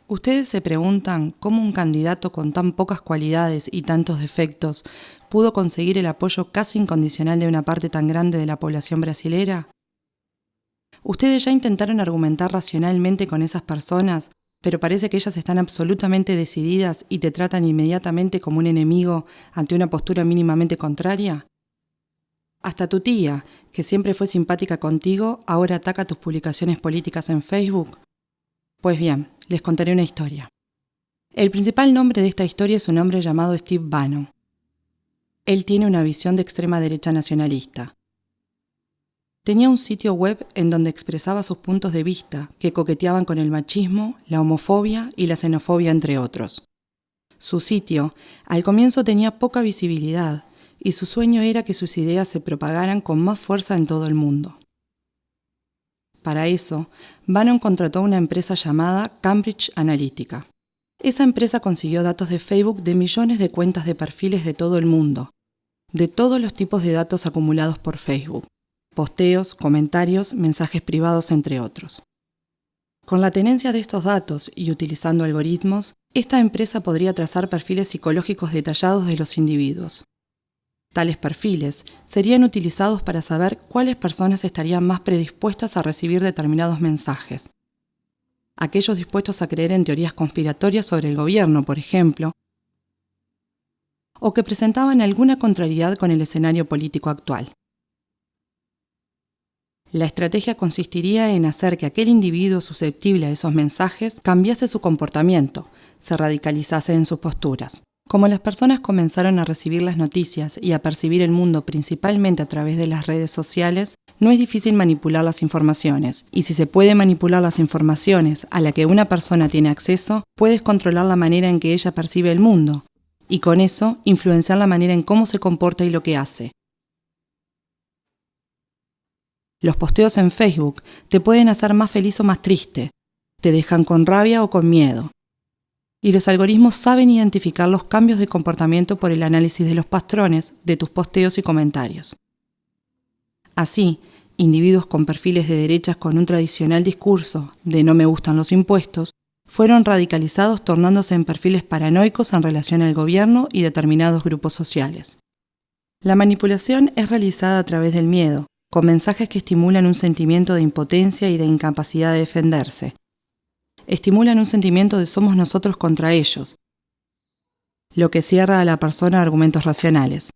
Ustedes se preguntan cómo un candidato con tan pocas cualidades y tantos defectos pudo conseguir el apoyo casi incondicional de una parte tan grande de la población brasilera. Ustedes ya intentaron argumentar racionalmente con esas personas, pero parece que ellas están absolutamente decididas y te tratan inmediatamente como un enemigo ante una postura mínimamente contraria. Hasta tu tía, que siempre fue simpática contigo, ahora ataca tus publicaciones políticas en Facebook. Pues bien, les contaré una historia. El principal nombre de esta historia es un hombre llamado Steve Bannon. Él tiene una visión de extrema derecha nacionalista. Tenía un sitio web en donde expresaba sus puntos de vista que coqueteaban con el machismo, la homofobia y la xenofobia, entre otros. Su sitio, al comienzo, tenía poca visibilidad y su sueño era que sus ideas se propagaran con más fuerza en todo el mundo. Para eso, Bannon contrató a una empresa llamada Cambridge Analytica. Esa empresa consiguió datos de Facebook de millones de cuentas de perfiles de todo el mundo, de todos los tipos de datos acumulados por Facebook, posteos, comentarios, mensajes privados, entre otros. Con la tenencia de estos datos y utilizando algoritmos, esta empresa podría trazar perfiles psicológicos detallados de los individuos. Tales perfiles serían utilizados para saber cuáles personas estarían más predispuestas a recibir determinados mensajes. Aquellos dispuestos a creer en teorías conspiratorias sobre el gobierno, por ejemplo, o que presentaban alguna contrariedad con el escenario político actual. La estrategia consistiría en hacer que aquel individuo susceptible a esos mensajes cambiase su comportamiento, se radicalizase en sus posturas. Como las personas comenzaron a recibir las noticias y a percibir el mundo principalmente a través de las redes sociales, no es difícil manipular las informaciones, y si se puede manipular las informaciones a las que una persona tiene acceso, puedes controlar la manera en que ella percibe el mundo, y con eso influenciar la manera en cómo se comporta y lo que hace. Los posteos en Facebook te pueden hacer más feliz o más triste, te dejan con rabia o con miedo. Y los algoritmos saben identificar los cambios de comportamiento por el análisis de los patrones de tus posteos y comentarios. Así, individuos con perfiles de derechas con un tradicional discurso de no me gustan los impuestos, fueron radicalizados tornándose en perfiles paranoicos en relación al gobierno y determinados grupos sociales. La manipulación es realizada a través del miedo, con mensajes que estimulan un sentimiento de impotencia y de incapacidad de defenderse. Estimulan un sentimiento de somos nosotros contra ellos, lo que cierra a la persona a argumentos racionales.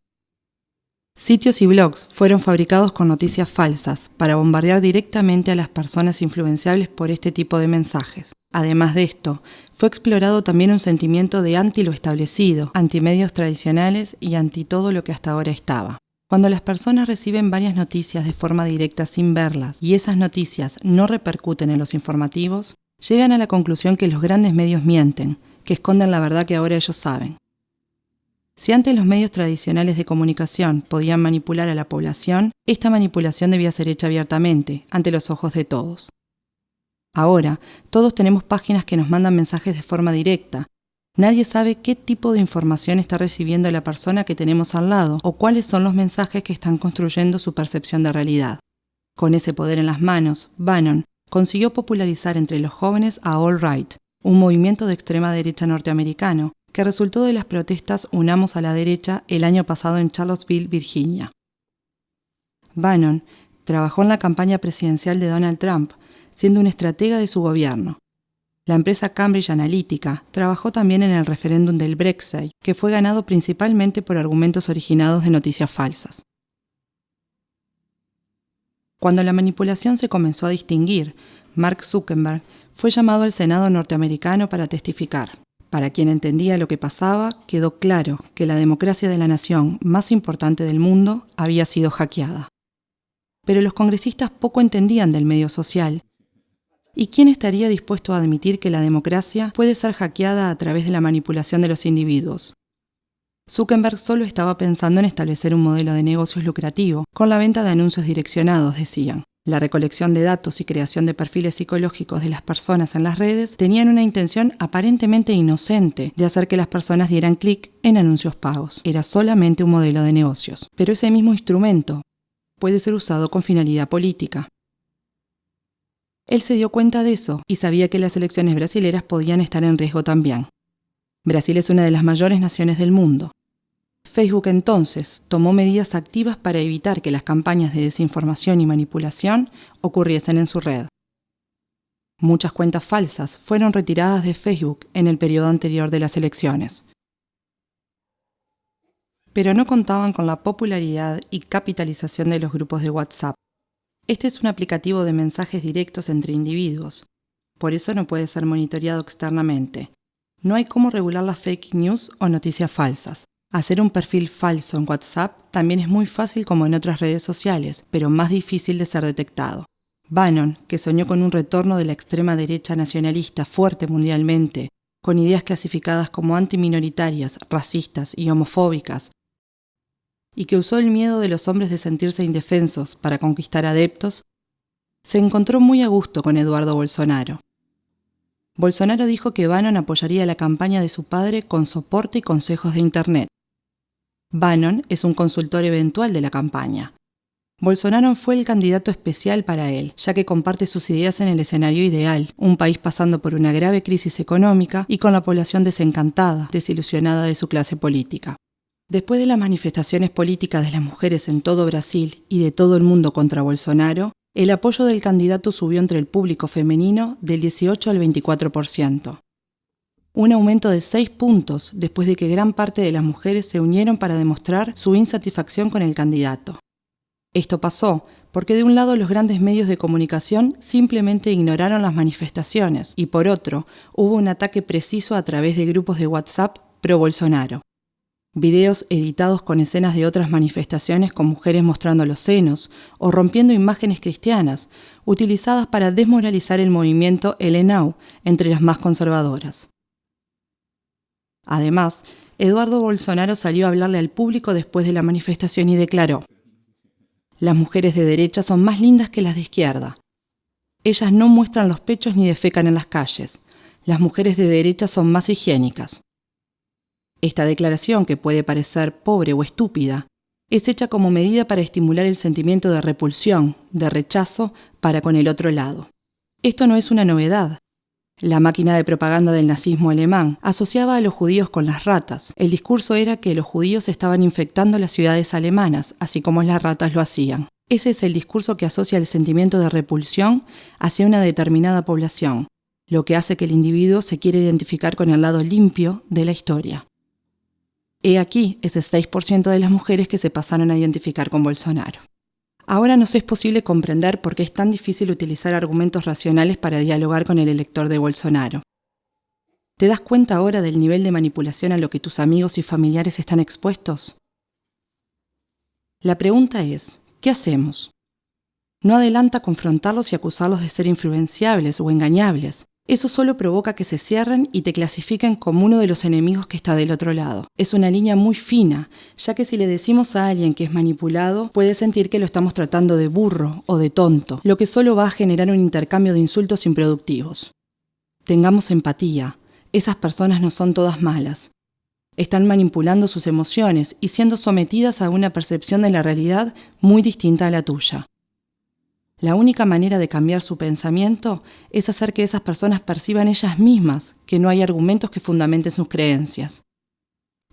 Sitios y blogs fueron fabricados con noticias falsas para bombardear directamente a las personas influenciables por este tipo de mensajes. Además de esto, fue explorado también un sentimiento de anti lo establecido, anti medios tradicionales y anti todo lo que hasta ahora estaba. Cuando las personas reciben varias noticias de forma directa sin verlas y esas noticias no repercuten en los informativos, llegan a la conclusión que los grandes medios mienten, que esconden la verdad que ahora ellos saben. Si antes los medios tradicionales de comunicación podían manipular a la población, esta manipulación debía ser hecha abiertamente, ante los ojos de todos. Ahora, todos tenemos páginas que nos mandan mensajes de forma directa. Nadie sabe qué tipo de información está recibiendo la persona que tenemos al lado o cuáles son los mensajes que están construyendo su percepción de realidad. Con ese poder en las manos, Bannon consiguió popularizar entre los jóvenes a All Right, un movimiento de extrema derecha norteamericano que resultó de las protestas Unamos a la Derecha el año pasado en Charlottesville, Virginia. Bannon trabajó en la campaña presidencial de Donald Trump, siendo un estratega de su gobierno. La empresa Cambridge Analytica trabajó también en el referéndum del Brexit, que fue ganado principalmente por argumentos originados de noticias falsas. Cuando la manipulación se comenzó a distinguir, Mark Zuckerberg fue llamado al Senado norteamericano para testificar. Para quien entendía lo que pasaba, quedó claro que la democracia de la nación más importante del mundo había sido hackeada. Pero los congresistas poco entendían del medio social. ¿Y quién estaría dispuesto a admitir que la democracia puede ser hackeada a través de la manipulación de los individuos? Zuckerberg solo estaba pensando en establecer un modelo de negocios lucrativo, con la venta de anuncios direccionados, decían. La recolección de datos y creación de perfiles psicológicos de las personas en las redes tenían una intención aparentemente inocente de hacer que las personas dieran clic en anuncios pagos. Era solamente un modelo de negocios. Pero ese mismo instrumento puede ser usado con finalidad política. Él se dio cuenta de eso y sabía que las elecciones brasileras podían estar en riesgo también. Brasil es una de las mayores naciones del mundo. Facebook entonces tomó medidas activas para evitar que las campañas de desinformación y manipulación ocurriesen en su red. Muchas cuentas falsas fueron retiradas de Facebook en el periodo anterior de las elecciones. Pero no contaban con la popularidad y capitalización de los grupos de WhatsApp. Este es un aplicativo de mensajes directos entre individuos. Por eso no puede ser monitoreado externamente. No hay cómo regular las fake news o noticias falsas. Hacer un perfil falso en WhatsApp también es muy fácil como en otras redes sociales, pero más difícil de ser detectado. Bannon, que soñó con un retorno de la extrema derecha nacionalista fuerte mundialmente, con ideas clasificadas como antiminoritarias, racistas y homofóbicas, y que usó el miedo de los hombres de sentirse indefensos para conquistar adeptos, se encontró muy a gusto con Eduardo Bolsonaro. Bolsonaro dijo que Bannon apoyaría la campaña de su padre con soporte y consejos de Internet. Bannon es un consultor eventual de la campaña. Bolsonaro fue el candidato especial para él, ya que comparte sus ideas en el escenario ideal, un país pasando por una grave crisis económica y con la población desencantada, desilusionada de su clase política. Después de las manifestaciones políticas de las mujeres en todo Brasil y de todo el mundo contra Bolsonaro, el apoyo del candidato subió entre el público femenino del 18 al 24%. Un aumento de 6 puntos después de que gran parte de las mujeres se unieron para demostrar su insatisfacción con el candidato. Esto pasó porque de un lado los grandes medios de comunicación simplemente ignoraron las manifestaciones y por otro hubo un ataque preciso a través de grupos de WhatsApp pro-Bolsonaro. Videos editados con escenas de otras manifestaciones con mujeres mostrando los senos o rompiendo imágenes cristianas, utilizadas para desmoralizar el movimiento LNAU entre las más conservadoras. Además, Eduardo Bolsonaro salió a hablarle al público después de la manifestación y declaró: "Las mujeres de derecha son más lindas que las de izquierda. Ellas no muestran los pechos ni defecan en las calles. Las mujeres de derecha son más higiénicas". Esta declaración, que puede parecer pobre o estúpida, es hecha como medida para estimular el sentimiento de repulsión, de rechazo para con el otro lado. Esto no es una novedad. La máquina de propaganda del nazismo alemán asociaba a los judíos con las ratas. El discurso era que los judíos estaban infectando las ciudades alemanas, así como las ratas lo hacían. Ese es el discurso que asocia el sentimiento de repulsión hacia una determinada población, lo que hace que el individuo se quiera identificar con el lado limpio de la historia. He aquí ese 6% de las mujeres que se pasaron a identificar con Bolsonaro. Ahora nos es posible comprender por qué es tan difícil utilizar argumentos racionales para dialogar con el elector de Bolsonaro. ¿Te das cuenta ahora del nivel de manipulación a lo que tus amigos y familiares están expuestos? La pregunta es, ¿qué hacemos? No adelanta confrontarlos y acusarlos de ser influenciables o engañables. Eso solo provoca que se cierren y te clasifiquen como uno de los enemigos que está del otro lado. Es una línea muy fina, ya que si le decimos a alguien que es manipulado, puede sentir que lo estamos tratando de burro o de tonto, lo que solo va a generar un intercambio de insultos improductivos. Tengamos empatía. Esas personas no son todas malas. Están manipulando sus emociones y siendo sometidas a una percepción de la realidad muy distinta a la tuya. La única manera de cambiar su pensamiento es hacer que esas personas perciban ellas mismas que no hay argumentos que fundamenten sus creencias.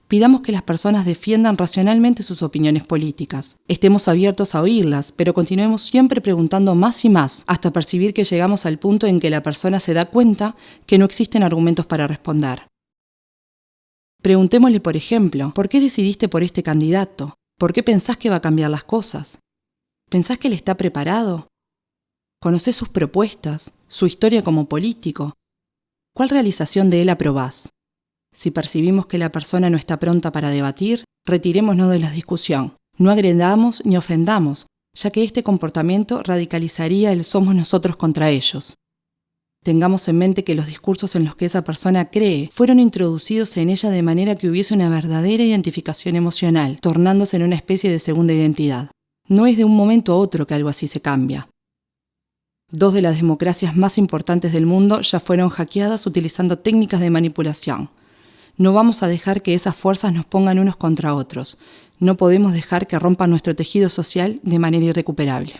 Pidamos que las personas defiendan racionalmente sus opiniones políticas. Estemos abiertos a oírlas, pero continuemos siempre preguntando más y más, hasta percibir que llegamos al punto en que la persona se da cuenta que no existen argumentos para responder. Preguntémosle, por ejemplo, ¿por qué decidiste por este candidato? ¿Por qué pensás que va a cambiar las cosas? ¿Pensás que él está preparado? ¿Conocés sus propuestas, su historia como político? ¿Cuál realización de él aprobás? Si percibimos que la persona no está pronta para debatir, retirémonos de la discusión. No agredamos ni ofendamos, ya que este comportamiento radicalizaría el somos nosotros contra ellos. Tengamos en mente que los discursos en los que esa persona cree fueron introducidos en ella de manera que hubiese una verdadera identificación emocional, tornándose en una especie de segunda identidad. No es de un momento a otro que algo así se cambia. 2 de las democracias más importantes del mundo ya fueron hackeadas utilizando técnicas de manipulación. No vamos a dejar que esas fuerzas nos pongan unos contra otros. No podemos dejar que rompan nuestro tejido social de manera irrecuperable.